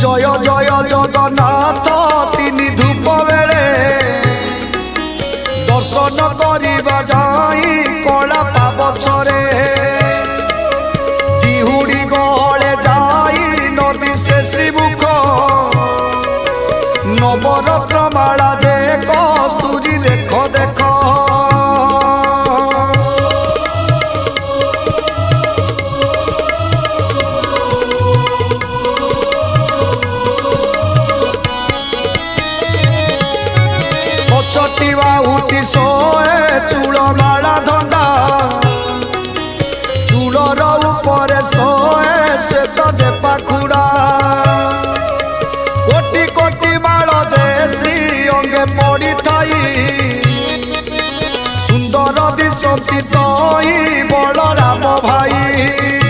जय जय जगन्नाथ तीन धूप बेले दर्शन करिबा जाई कला पाबछरे दिहुड़ी गले जाई नदी से श्रीमुख नवरत्न माला जे कस्तूरी देख देख चटिवा उठी सोए चूल माला धंदा चूलर ऊपर सोए श्वेत जे पाखुड़ा कोटि कोटि माल जे श्री अंगे पड़ी थाई सुंदर दिशती तई बलराम भाई।